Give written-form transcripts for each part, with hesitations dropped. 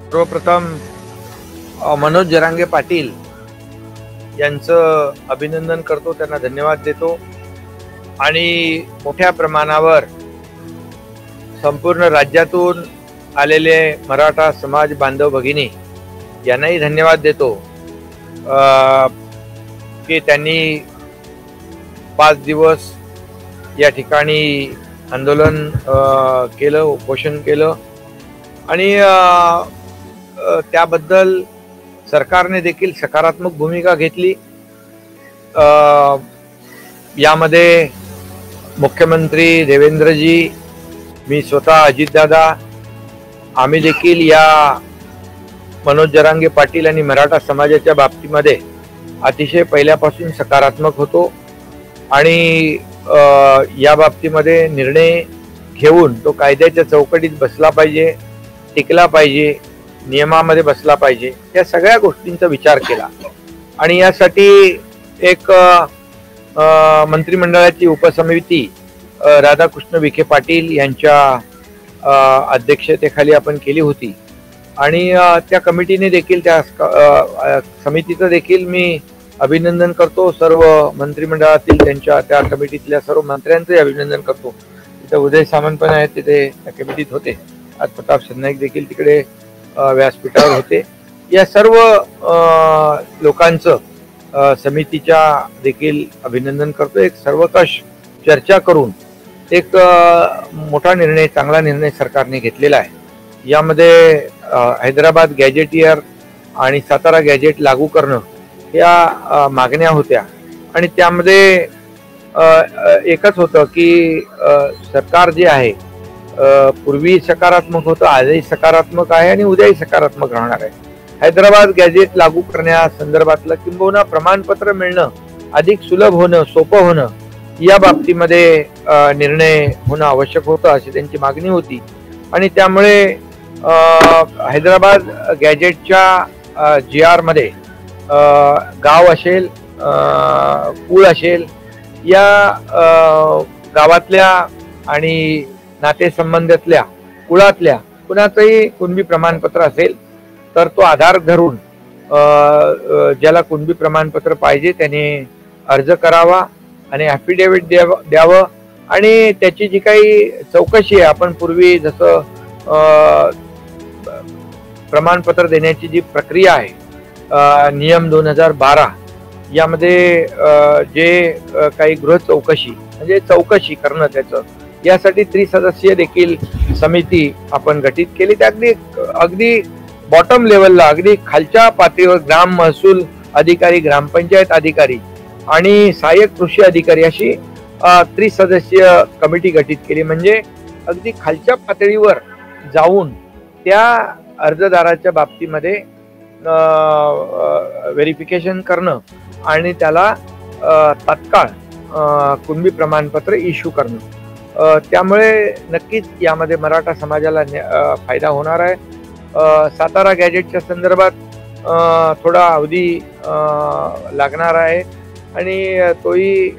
सर्वप्रथम मनोज जरांगे पाटील यांचं अभिनंदन करतो, त्यांना धन्यवाद देतो आणि मोठ्या प्रमाणावर संपूर्ण राज्यातून आलेले मराठा समाज बांधव भगिनी यांनाही धन्यवाद देतो की त्यांनी 5 दिवस या ठिकाणी आंदोलन केलं, उपोषण केलं आणि त्याबद्दल सरकारने देखील सकारात्मक भूमिका घेतली। यामध्ये मुख्यमंत्री देवेंद्रजी, मी स्वतः अजितदादा, आम्ही देखील या मनोज जरांगे पाटील आणि मराठा समाजाच्या बाबतीमध्ये अतिशय पहिल्यापासून सकारात्मक होतो आणि या बाबतीमध्ये निर्णय घेऊन तो कायद्याच्या चौकटीत बसला पाहिजे, टिकला पाहिजे, नियमामध्ये बसला पाहिजे, या सगळ्या गोष्टींचा विचार केला आणि यासाठी एक मंत्रिमंडळाची उपसमिती राधाकृष्ण विखे पाटील यांच्या अध्यक्षतेखाली आपण केली होती आणि त्या कमिटीने देखील, त्या समितीचं देखील मी अभिनंदन करतो। सर्व मंत्रिमंडळातील त्या कमिटीतल्या सर्व मंत्र्यांचे अभिनंदन करतो। तिथे उदय सामंत पण आहेत, तिथे त्या कमिटीत होते, आज प्रताप सरनाईक देखील तिकडे व्यासपीठावर होते। या सर्व लोकांचं समितीच्या देखील अभिनंदन करतो। एक सर्वकष चर्चा करून एक मोठा निर्णय, चांगला निर्णय सरकारने घेतलेला आहे। यामध्ये हैदराबाद गॅजेटियर आणि सातारा गॅजेट लागू करणं या मागण्या होत्या आणि त्यामध्ये एकच होतं की सरकार जे आहे पूर्वी सकारात्मक होतं, आजही सकारात्मक आहे आणि उद्याही सकारात्मक राहणार आहे। हैदराबाद गॅजेट लागू करण्यासंदर्भातलं किंबहुना प्रमाणपत्र मिळणं अधिक सुलभ होणं, सोपं होणं, या बाबतीमध्ये निर्णय होणं आवश्यक होतं अशी त्यांची मागणी होती आणि त्यामुळे हैदराबाद गॅजेटच्या GR मध्ये गाव असेल, कुळ असेल, या गावातल्या आणि नातेसंबंधातल्या कुळातल्या कुणाचंही कुणबी प्रमाणपत्र असेल तर तो आधार धरून ज्याला कुणबी प्रमाणपत्र पाहिजे त्याने अर्ज करावा आणि ॲफिडेव्हिट द्यावं आणि त्याची जी काही चौकशी आहे, आपण पूर्वी जसं प्रमाणपत्र देण्याची जी प्रक्रिया आहे नियम 2012 यामध्ये जे काही गृह चौकशी म्हणजे चौकशी करणं त्याचं, यासाठी त्रिसदस्यीय देखील समिती आपण गठीत केली। त्या अगदी बॉटम लेवलला, अगदी खालच्या पातळीवर ग्राम महसूल अधिकारी, ग्रामपंचायत अधिकारी आणि सहाय्यक कृषी अधिकारी अशी त्रिसदस्यीय कमिटी गठीत केली। म्हणजे अगदी खालच्या पातळीवर जाऊन त्या अर्जदाराच्या बाबतीमध्ये व्हेरिफिकेशन करणं आणि त्याला तात्काळ कुणबी प्रमाणपत्र इश्यू करणं। त्यामुळे नक्कीच यामध्ये मराठा समाजाला फायदा होणार आहे। सातारा गॅजेटच्या संदर्भात थोडा अवधी लागणार आहे आणि तोही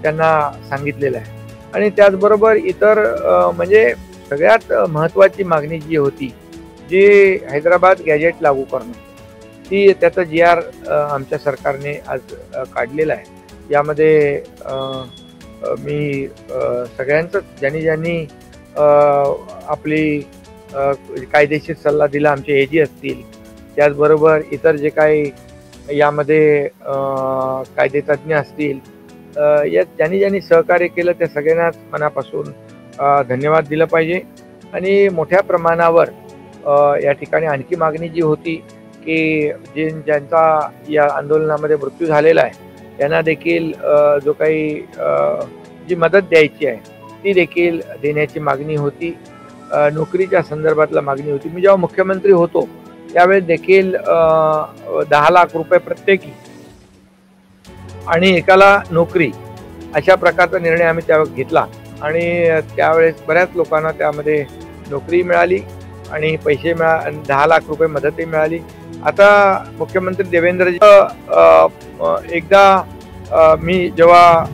त्यांना सांगितलेला आहे आणि त्याचबरोबर इतर म्हणजे सगळ्यात महत्त्वाची मागणी जी होती, जी हैदराबाद गॅजेट लागू करणं, ती त्याचं GR आमच्या सरकारने आज काढलेलं आहे। यामध्ये मी सगळ्यांचं, ज्यांनी आपली कायदेशीर सल्ला दिला, आमचे AG असतील, त्याचबरोबर इतर जे काही यामध्ये कायदेतज्ञ असतील, या ज्यांनी सहकार्य केलं त्या सगळ्यांनाच मनापासून धन्यवाद दिलं पाहिजे आणि मोठ्या प्रमाणावर या ठिकाणी आणखी मागणी जी होती की ज्यांचा या आंदोलनामध्ये मृत्यू झालेला आहे त्यांना देखील जो काही जी मदत द्यायची आहे ती देखील देण्याची मागणी होती। नोकरीच्या संदर्भातला मागणी होती। मी जेव्हा मुख्यमंत्री होतो त्यावेळेस देखील 10 लाख रुपये प्रत्येकी आणि एकाला नोकरी अशा प्रकारचा निर्णय आम्ही त्यावेळेस घेतला आणि त्यावेळेस बऱ्याच लोकांना त्यामध्ये नोकरी मिळाली आणि पैसे 10 लाख रुपये मदतही मिळाली। आता मुख्यमंत्री देवेंद्रजी एकदा मी जेव्हा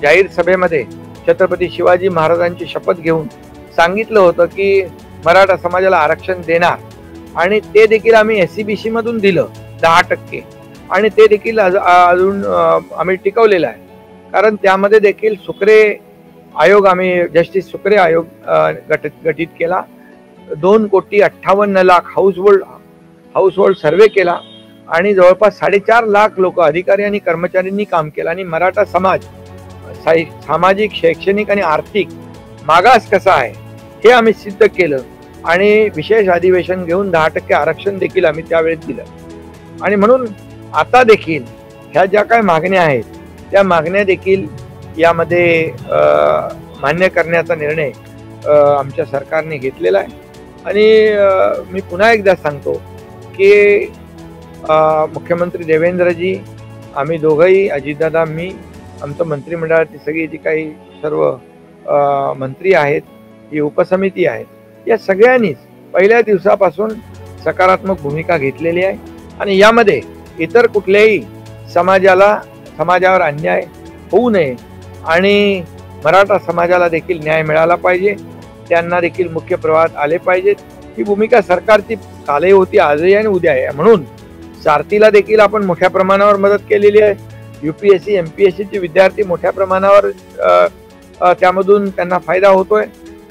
जाहीर सभेमध्ये छत्रपती शिवाजी महाराजांची शपथ घेऊन सांगितलं होतं की मराठा समाजाला आरक्षण देणार आणि ते देखील आम्ही SCBC मधून दिलं 10%, आणि ते देखील अजून आम्ही टिकवलेलं आहे. कारण त्यामध्ये देखील सुक्रे आयोग, आम्ही जस्टिस सुक्रे आयोग गठीत केला. 2,58,00,000 हाऊसहोल्ड सर्वे केला आणि जवळपास 4.5 लाख लोक, अधिकारी आणि कर्मचाऱ्यांनी काम केलं. आणि मराठा समाज सामाजिक, शैक्षणिक आणि आर्थिक मागास कसा आहे हे आम्ही सिद्ध केलं. आणि विशेष अधिवेशन घेऊन 10% आरक्षण देखील आम्ही त्यावेळेस दिलं. आणि म्हणून आता देखील ह्या ज्या काही मागण्या आहेत त्या मागण्या देखील यामध्ये मान्य करण्याचा निर्णय आमच्या सरकारने घेतलेला आहे. आणि मी पुन्हा एकदा सांगतो की मुख्यमंत्री देवेंद्रजी, आम्ही दोघंही, अजितदादा, मी, आमचं मंत्रिमंडळातील सगळी जी काही सर्व मंत्री आहेत, ही उपसमिती आहेत, या सगळ्यांनीच पहिल्या दिवसापासून सकारात्मक भूमिका घेतलेली आहे. आणि यामध्ये इतर कुठल्याही समाजावर अन्याय होऊ नये आणि मराठा समाजाला देखील न्याय मिळाला पाहिजे, त्यांना देखील मुख्य प्रवाहात आले पाहिजेत, ही भूमिका सरकारची कालही होती, आजही आणि उद्या आहे. म्हणून सारथीला देखील आपण मोठ्या प्रमाणावर मदत केलेली आहे. UPSC MPSC चे विद्यार्थी मोठ्या प्रमाणावर त्यामधून त्यांना फायदा होतोय.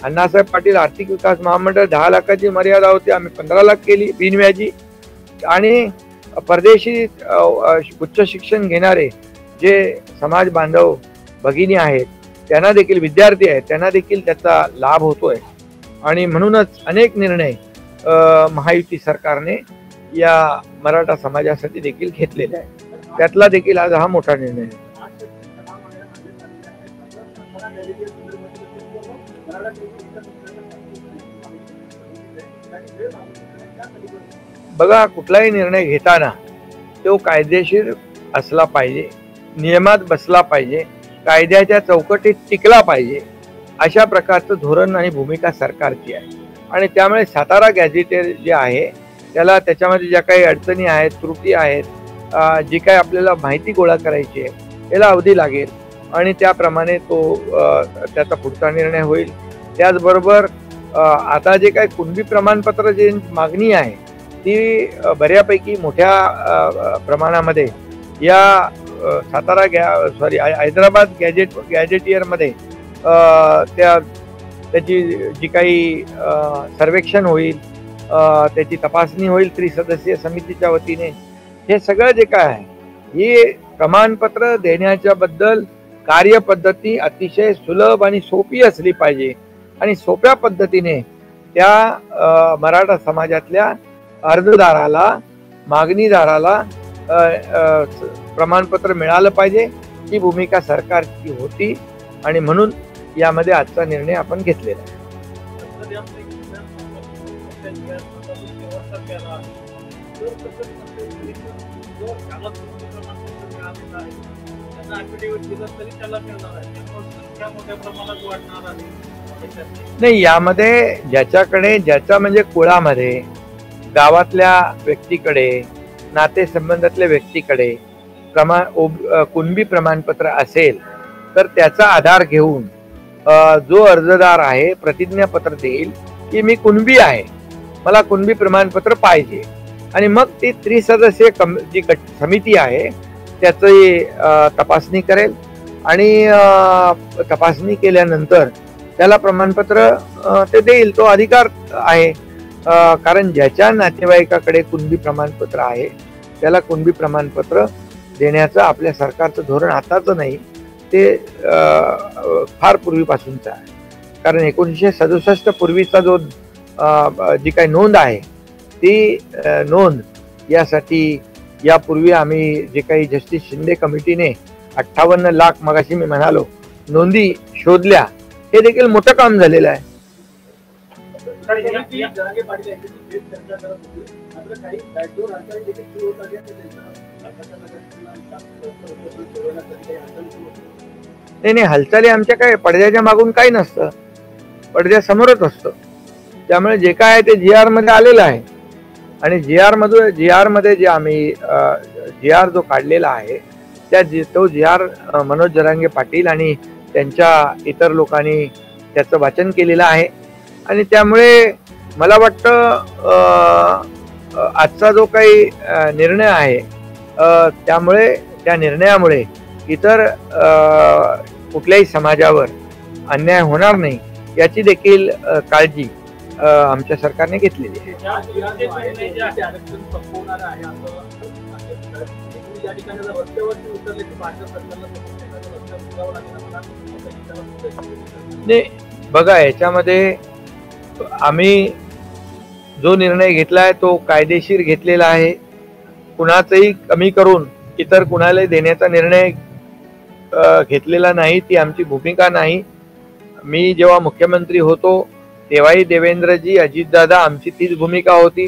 अण्णासाहेब पाटील आर्थिक विकास महामंडळ 10 लाखाची मर्यादा होती, आम्ही 15 लाख केली बिनव्याजी. आणि परदेशी उच्च शिक्षण घेणारे जे समाज बांधव भगिनी आहेत, त्यांना देखील, विद्यार्थी आहेत, त्यांना देखील त्याचा लाभ होतोय. आणि म्हणूनच अनेक निर्णय महायुती सरकारने या मराठा समाजासाठी देखील घेतलेले आहे. त्यातला देखील आज हा मोठा निर्णय आहे. बघा, कुठलाही निर्णय घेताना तो कायदेशीर असला पाहिजे, नियमात बसला पाहिजे, कायद्याच्या चौकटीत टिकला पाहिजे, अशा प्रकारचं धोरण आणि भूमिका सरकारची आहे. आणि त्यामुळे सातारा गॅझेटेर जे आहे त्याला, त्याच्यामध्ये ज्या काही अडचणी आहेत, त्रुटी आहेत, जी काही आपल्याला माहिती गोळा करायची आहे, याला अवधी लागेल आणि त्याप्रमाणे तो त्याचा पुढचा निर्णय होईल. त्याचबरोबर आता जे काही कुणबी प्रमाणपत्र जे मागणी आहे ती बऱ्यापैकी मोठ्या प्रमाणामध्ये या हैदराबाद गॅजेटियरमध्ये त्याची जी काही सर्वेक्षण होईल, त्याची तपासणी होईल त्रिसदस्यीय समितीच्या वतीने. हे सगळं जे काय आहे, हे प्रमाणपत्र देण्याच्या बद्दल कार्यपद्धती अतिशय सुलभ आणि सोपी असली पाहिजे. आणि सोप्या पद्धतीने त्या मराठा समाजातल्या अर्जदाराला, मागणीदाराला प्रमाणपत्र मिळालं पाहिजे, ही भूमिका सरकारची होती. आणि म्हणून यामध्ये आजचा निर्णय आपण घेतलेला आहे. नाही, यामध्ये ज्याच्या म्हणजे कुळामध्ये, गावातल्या व्यक्तीकडे, नातेसंबंधातल्या व्यक्तीकडे कुणबी प्रमाणपत्र असेल तर त्याचा आधार घेऊन जो अर्जदार आहे प्रतिज्ञापत्र देईल की मी कुणबी आहे, मला कुणबी प्रमाणपत्र पाहिजे. आणि मग ती त्रिसदस्यीय जी समिती आहे त्याची तपासणी करेल आणि तपासणी केल्यानंतर त्याला प्रमाणपत्र ते देईल. तो अधिकार आहे. कारण ज्याच्या नातेवाईकाकडे कुणबी प्रमाणपत्र आहे त्याला कुणबी प्रमाणपत्र देण्याचं आपल्या सरकारचं धोरण आताचं नाही, ते फार पूर्वीपासूनचं आहे. कारण 1967 पूर्वीचा जो जी काही नोंद आहे ती नोंद यासाठी यापूर्वी आम्ही जे काही जस्टिस शिंदे कमिटीने 58 लाख मगाशी मी म्हणालो नोंदी शोधल्या, हे देखील मोठं काम झालेलं आहे. नाही, हालचाली आमच्या काय पडद्याच्या मागून काही नसतं, पडद्यासमोरच असतं. त्यामुळे जे काय आहे ते GR मध्ये आलेलं आहे. आणि GR मध्ये जे आम्ही GR जो काढलेला आहे तो GR मनोज जरांगे पाटील आणि त्यांच्या इतर लोकांनी त्याचं वाचन केलेलं आहे. आणि त्यामुळे मला वाटतं आजचा जो काही निर्णय आहे त्यामुळे त्या निर्णयामुळे इतर कुठल्याही समाजावर अन्याय होणार नाही याची देखील काळजी आमच्या सरकारने घेतलेली आहे. बघा, याच्यामध्ये आम्ही जो निर्णय घेतलाय तो कायदेशीर घेतलेला आहे. कुणाचंही कमी करून इतर कुणाला देण्याचा निर्णय घेतलेला नाही, ती आमची भूमिका नाही. मी जेव्हा मुख्यमंत्री होतो तेव्हाही देवेंद्रजी, अजितदादा आमची तीच भूमिका होती.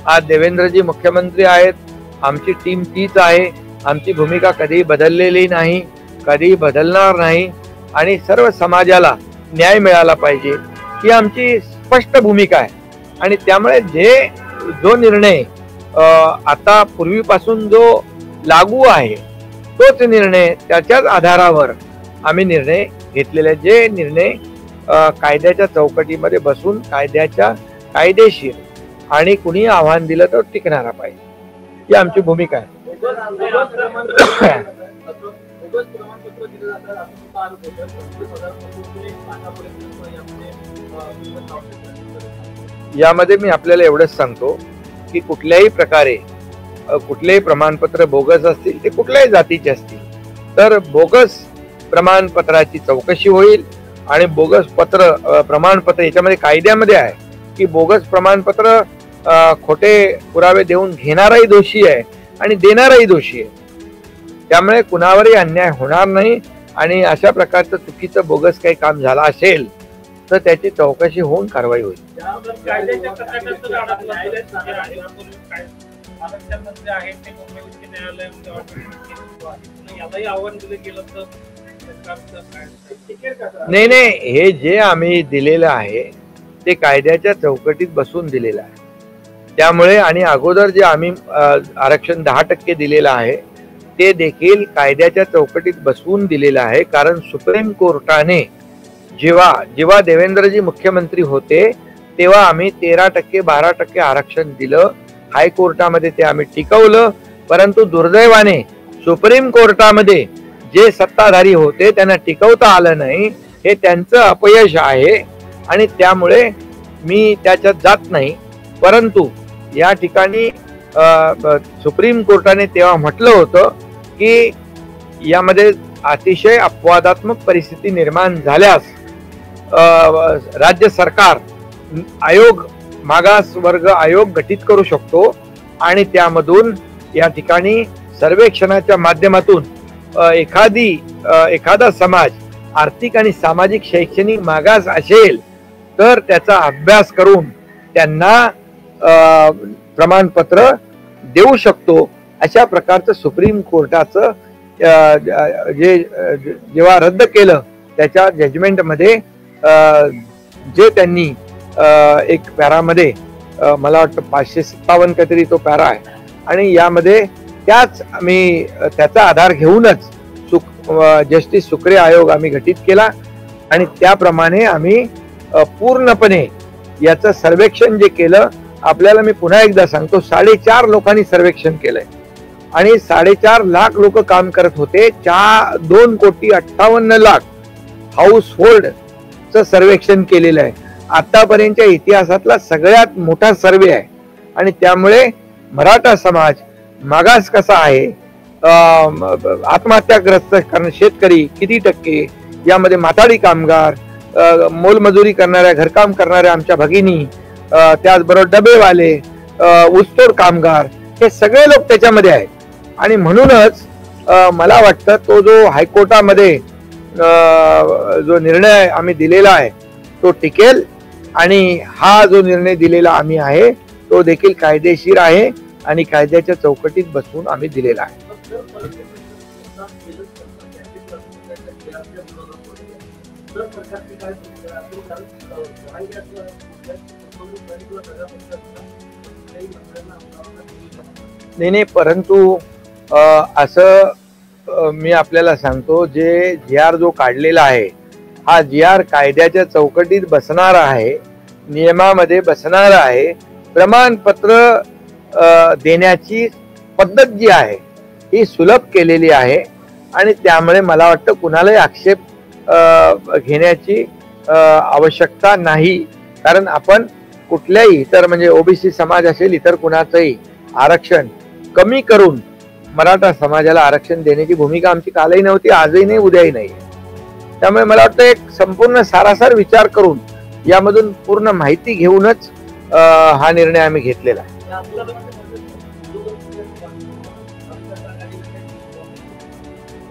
आज देवेंद्रजी मुख्यमंत्री आहेत, आमची टीम तीच आहे. आमची भूमिका कधी बदललेली नाही, कधी बदलणार नाही आणि सर्व समाजाला न्याय मिळाला पाहिजे ही आमची स्पष्ट भूमिका आहे. आणि त्यामुळे जो निर्णय आता पूर्वीपासून जो लागू आहे तोच निर्णय, त्याच्याच आधारावर आम्ही निर्णय घेतलेले. जे निर्णय कायद्याच्या चौकटीमध्ये बसून कायदेशीर आणि कुणी आव्हान दिलं तर टिकणारा पाहिजे, ही आमची भूमिका आहे. यामध्ये मी आपल्याला एवढंच सांगतो की कुठल्याही प्रकारे कुठलेही प्रमाणपत्र बोगस असतील, ते कुठल्याही जातीचे असतील, तर बोगस प्रमाणपत्राची चौकशी होईल. आणि बोगस प्रमाणपत्र याच्यामध्ये कायद्यामध्ये आहे की बोगस प्रमाणपत्र खोटे पुरावे देऊन घेणाराही दोषी आहे आणि देणाराही दोषी आहे. त्यामुळे कुणावरही अन्याय होणार नाही. आणि अशा प्रकारचं चुकीचं बोगस काही काम झालं असेल तर त्याची चौकशी होऊन कारवाई होईल. नाही, हे जे आम्ही दिलेलं आहे ते कायद्याच्या चौकटीत बसून दिलेलं आहे. त्यामुळे आणि अगोदर जे आम्ही आरक्षण 10% दिलेलं आहे ते देखील कायद्याच्या चौकटीत बसवून दिलेलं आहे. कारण सुप्रीम कोर्टाने जेव्हा देवेंद्रजी मुख्यमंत्री होते तेव्हा आम्ही 13% 12% आरक्षण दिलं. हायकोर्टामध्ये ते आम्ही टिकवलं. परंतु दुर्दैवाने सुप्रीम कोर्टामध्ये जे सत्ताधारी होते त्यांना टिकवता आलं नाही. हे त्यांचं अपयश आहे आणि त्यामुळे मी त्याच्यात जात नाही. परंतु या ठिकाणी सुप्रीम कोर्टाने तेव्हा म्हटलं होतं की यामध्ये अतिशय अपवादात्मक परिस्थिती निर्माण झाल्यास राज्य सरकार मागास वर्ग आयोग गठीत करू शकतो आणि त्यामधून या ठिकाणी सर्वेक्षणाच्या माध्यमातून एखादा समाज आर्थिक आणि सामाजिक शैक्षणिक मागास असेल तर त्याचा अभ्यास करून त्यांना प्रमाणपत्र देऊ शकतो. अशा प्रकारचं सुप्रीम कोर्टाचं जेव्हा रद्द केलं त्याच्या जजमेंटमध्ये जे त्यांनी एक पॅरामध्ये मला वाटतं 557 काहीतरी तो पॅरा आहे आणि यामध्ये त्याचा आधार घेऊनच जस्टिस सुक्रे आयोग आम्ही गठीत केला आणि त्याप्रमाणे आम्ही पूर्णपणे याचं सर्वेक्षण जे केलं. आपल्याला मी पुन्हा एकदा सांगतो, 4.5 लोकांनी सर्वेक्षण केलंय आणि 4.5 लाख लोक काम करत होते. 2,58,00,000 हाऊस होल्डचं सर्वेक्षण केलेलं आहे. आतापर्यंतच्या इतिहासातला सगळ्यात मोठा सर्वे आहे आणि त्यामुळे मराठा समाज मागास कसा आहे, आत्महत्याग्रस्त शेतकरी किती टक्के, यामध्ये माथाडी कामगार, मोलमजुरी करणाऱ्या, घरकाम करणाऱ्या आमच्या भगिनी, त्याचबरोबर डबेवाले, ऊसतोड कामगार, हे सगळे लोक त्याच्यामध्ये आहेत. आणि म्हणूनच मला वाटतं तो जो हायकोर्टामध्ये जो निर्णय आम्ही दिलेला आहे तो टिकेल आणि हा जो निर्णय दिलेला आम्ही आहे तो देखील कायदेशीर आहे आणि कायद्याच्या चौकटीत बसवून आम्ही दिलेला आहे. नाही, परंतु असं मी आपल्याला सांगतो, जे जी आर जो काढलेला आहे हा जी आर कायद्याच्या चौकटीत बसणार आहे. नियमामध्ये बसणार आहे. प्रमाणपत्र देण्याची पद्धत जी आहे ही सुलभ केलेली आहे आणि त्यामुळे मला वाटतं कुणालाही आक्षेप घेण्याची आवश्यकता नाही. कारण आपण कुठल्याही इतर म्हणजे ओबीसी समाज असेल इतर कुणाचंही आरक्षण कमी करून मराठा समाजाला आरक्षण देण्याची भूमिका आमची कालही नव्हती, आजही नाही, उद्याही नाही. त्यामुळे मला वाटतं एक संपूर्ण सारासार विचार करून यामधून पूर्ण माहिती घेऊनच हा निर्णय आम्ही घेतलेला आहे.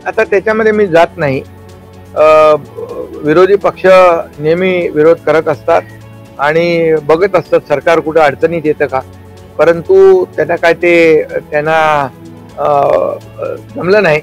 आता त्याच्यामध्ये मी जात नाही. विरोधी पक्ष नेहमी विरोध करत असतात आणि बघत असतात सरकार कुठं अडचणीत येतं का, परंतु त्यांना जमलं नाही.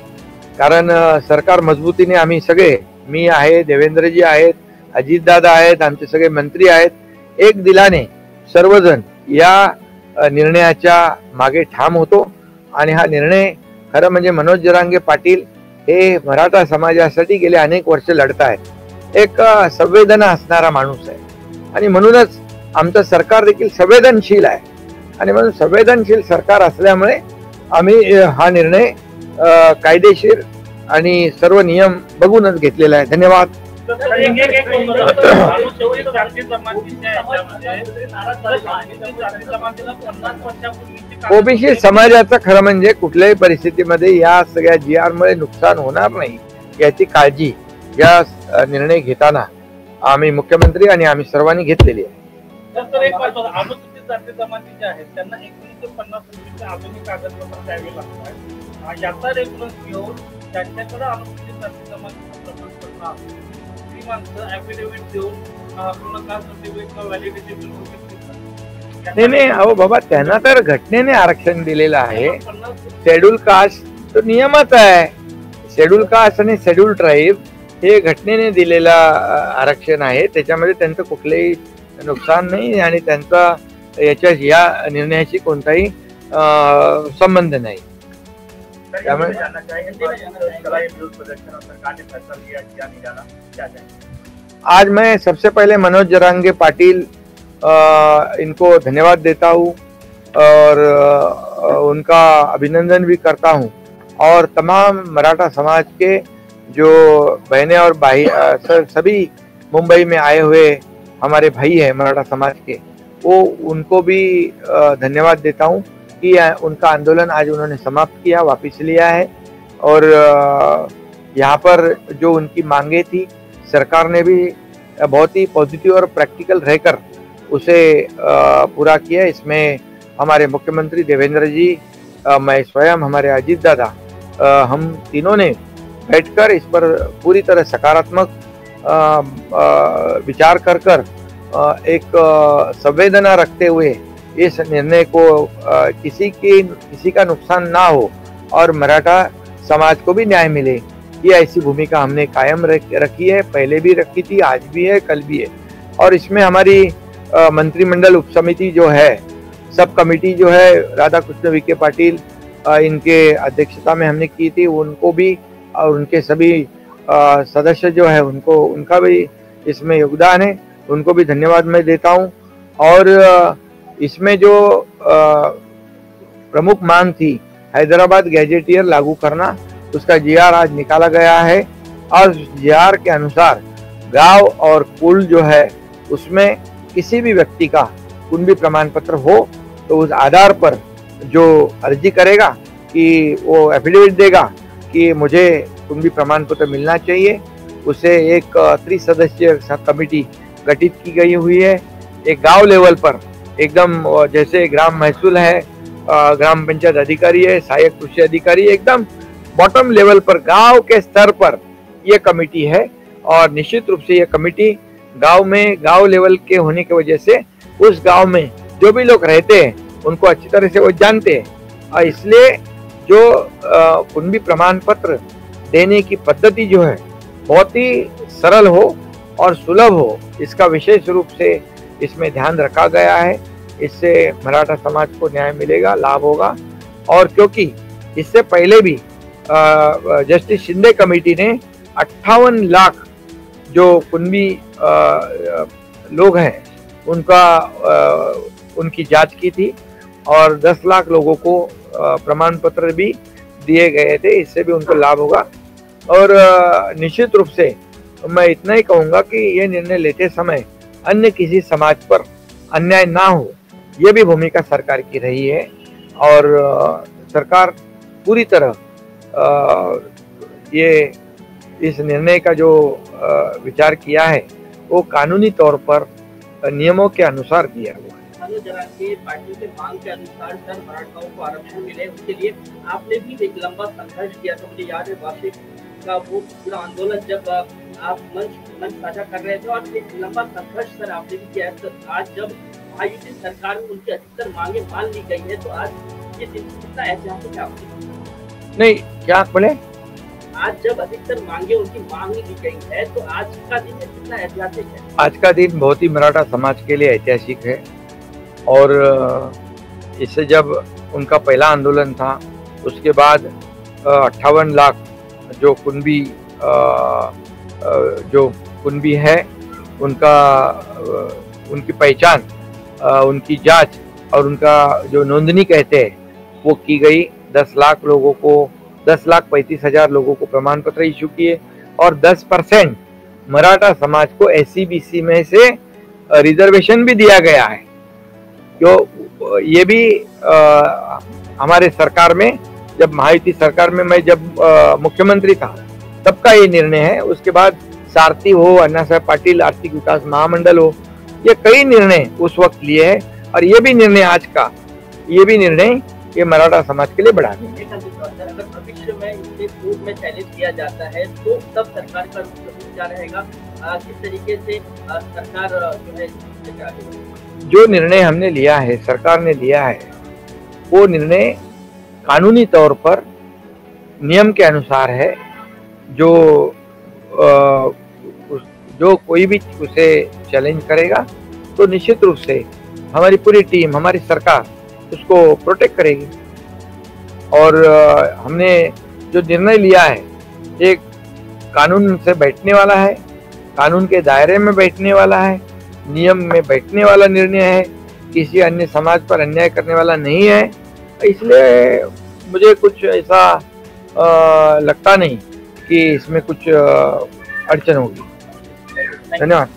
कारण सरकार मजबूतीने आम्ही सगळे, मी आहे, देवेंद्रजी आहेत, अजितदादा आहेत, आमचे सगळे मंत्री आहेत, एक दिलाने सर्वजण या निर्णयाच्या मागे ठाम होतो. आणि हा निर्णय खरं म्हणजे मनोज जरांगे पाटील हे मराठा समाजासाठी गेले अनेक वर्ष लढतायत. एक संवेदना असणारा माणूस आहे आणि म्हणूनच आमचं सरकार देखील संवेदनशील आहे आणि म्हणून संवेदनशील सरकार असल्यामुळे आम्ही हा निर्णय कायदेशीर आणि सर्व नियम बघूनच घेतलेला आहे. धन्यवाद. ओबीसी समाजाचं खरं म्हणजे कुठल्याही परिस्थितीमध्ये या सगळ्या GR मुळे नुकसान होणार नाही याची काळजी या निर्णय घेताना आम्ही मुख्यमंत्री आणि आम्ही सर्वांनी घेतलेली आहे. अनुसूचित जाती जमाती जे आहेत त्यांना 1950 आधुनिक कागदपत्र द्यावे लागतात. याचा रेफरन्स घेऊन त्यांच्याकडे अनुसूचित जाती जमातीचं प्रमाणपत्र आहे. ती माणसं ऍफिडेव्हिट देऊन पूर्ण कास्ट सर्टिफिकेट व्हॅलिडिटी मिळवू शकतात. नाही, अहो बाबा, त्यांना तर घटनेने आरक्षण दिलेलं आहे. शेड्यूल कास्ट तो नियमच आहे. शेड्यूल कास्ट आणि शेड्यूल ट्राईब हे घटनेने दिलेलं आरक्षण आहे. त्याच्यामध्ये त्यांचं कुठलंही नुकसान नाही आणि त्यांचा या निर्णयाशी कोणताही संबंध नाही. त्यामुळे आज मैं सबसे पहले मनोज जरांगे पाटिल इनको धन्यवाद देता हूँ और उनका अभिनंदन भी करता हूँ और तमाम मराठा समाज के जो बहनें और भाई सभी मुंबई में आए हुए हमारे भाई हैं मराठा समाज के, वो उनको भी धन्यवाद देता हूँ कि उनका आंदोलन आज उन्होंने समाप्त किया, वापस लिया है और यहाँ पर जो उनकी मांगे थी सरकार ने भी बहुत ही पॉजिटिव और प्रैक्टिकल रहकर उसे पूरा किया। इसमें हमारे मुख्यमंत्री देवेंद्र जी, मैं स्वयं, हमारे अजीत दादा, हम तीनों ने बैठकर इस पर पूरी तरह सकारात्मक विचार कर एक संवेदना रखते हुए इस निर्णय को किसी का नुकसान ना हो और मराठा समाज को भी न्याय मिले, ये ऐसी भूमिका हमने कायम रखी है। पहले भी रखी थी, आज भी है, कल भी है। और इसमें हमारी मंत्रिमंडल उपसमिति जो है, सब कमेटी जो है, राधा कृष्ण विखे पाटिल इनके अध्यक्षता में हमने की थी, उनको भी और उनके सभी सदस्य जो है उनका भी इसमें योगदान है, उनको भी धन्यवाद मैं देता हूँ। और इसमें जो प्रमुख मांग थी हैदराबाद गैजेटियर लागू करना, उसका GR आज निकाला गया है और GR के अनुसार गांव और कुल जो है उसमें किसी भी व्यक्ति का कुंभी प्रमाण पत्र हो तो उस आधार पर जो अर्जी करेगा कि वो एफिडेविट देगा कि मुझे कुंभी प्रमाण पत्र मिलना चाहिए, उसे एक 3 सदस्यीय कमेटी गठित की गई हुई है। एक गांव लेवल पर एकदम जैसे ग्राम महसूल है, ग्राम पंचायत अधिकारी है, सहायक कृषि अधिकारी, एकदम बॉटम लेवल पर गांव के स्तर पर यह कमेटी है। और निश्चित रूप से यह कमेटी गांव में गांव लेवल के होने की वजह से उस गांव में जो भी लोग रहते हैं उनको अच्छी तरह से वो जानते हैं और इसलिए जो कुंभी प्रमाण पत्र देने की पद्धति जो है बहुत ही सरल हो और सुलभ हो, इसका विशेष रूप से इसमें ध्यान रखा गया है। इससे मराठा समाज को न्याय मिलेगा, लाभ होगा। और क्योंकि इससे पहले भी जस्टिस शिंदे कमेटी ने 58 लाख जो कुंभी लोग हैं उनकी जांच की थी और 10 लाख लोगों को प्रमाण पत्र भी दिए गए थे। इससे भी उनको लाभ होगा। और निश्चित रूप से मैं इतना ही कहूँगा कि ये निर्णय लेते समय अन्य किसी समाज पर अन्याय ना हो, ये भी भूमिका सरकार की रही है। और सरकार पूरी तरह ये इस निर्णय का जो विचार किया है वो कानूनी तौर पर नियमों के अनुसार किया हुआ है। पार्टी के मांग के अनुसार सर मराठाओं को आरक्षण मिले, उसके लिए आपने भी एक लंबा संघर्ष किया था। मुझे याद है वार्षिक का वो पूरा आंदोलन जब आप मंच साझा कर रहे थे और एक लंबा संघर्ष सर आपने भी किया है। तो आज जब महायुति सरकार में उनकी अधिकतर मांगे मान ली गई है, तो आज ये दिन कितना ऐतिहासिक है आपके? नहीं, क्या बोले? आज जब अधिकतर मांगे उनकी मांग ली गई है, तो आज का दिन कितना ऐतिहासिक है? आज का दिन बहुत ही मराठा समाज के लिए ऐतिहासिक है। और इससे जब उनका पहला आंदोलन था, उसके बाद 58 लाख जो कुणबी है उनकी पहचान, उनकी जांच और उनका जो नोंदनी कहते हैं वो की गई। 10,35,000 लोगों को प्रमाण पत्र इशू किए और 10% मराठा समाज को SC/BC में से रिजर्वेशन भी दिया गया है। तो ये भी हमारे सरकार में, जब महायुति सरकार में मैं जब मुख्यमंत्री था तब का ये निर्णय है। उसके बाद सारथी हो, अन्ना साहब पाटिल आर्थिक विकास महामंडल हो, ये कई निर्णय उस वक्त लिए हैं। और ये भी निर्णय आज का, ये भी निर्णय ये मराठा समाज के लिए बढ़ा है। अगर भविष्य में इसे कोर्ट में चैलेंज किया जाता है तो तब सरकार का क्या रहेगा? किस तरीके से सरकार जो है जो निर्णय हमने लिया है, सरकार ने लिया है, वो निर्णय कानूनी तौर पर नियम के अनुसार है। जो कोई भी उसे चैलेंज करेगा तो निश्चित रूप से हमारी पूरी टीम, हमारी सरकार उसको प्रोटेक्ट करेगी। और हमने जो निर्णय लिया है एक कानून से बैठने वाला है, कानून के दायरे में बैठने वाला है, नियम में बैठने वाला निर्णय है, किसी अन्य समाज पर अन्याय करने वाला नहीं है। इसलिए मुझे कुछ ऐसा लगता नहीं कि इसमें कुछ अड़चन होगी। धन्यवाद।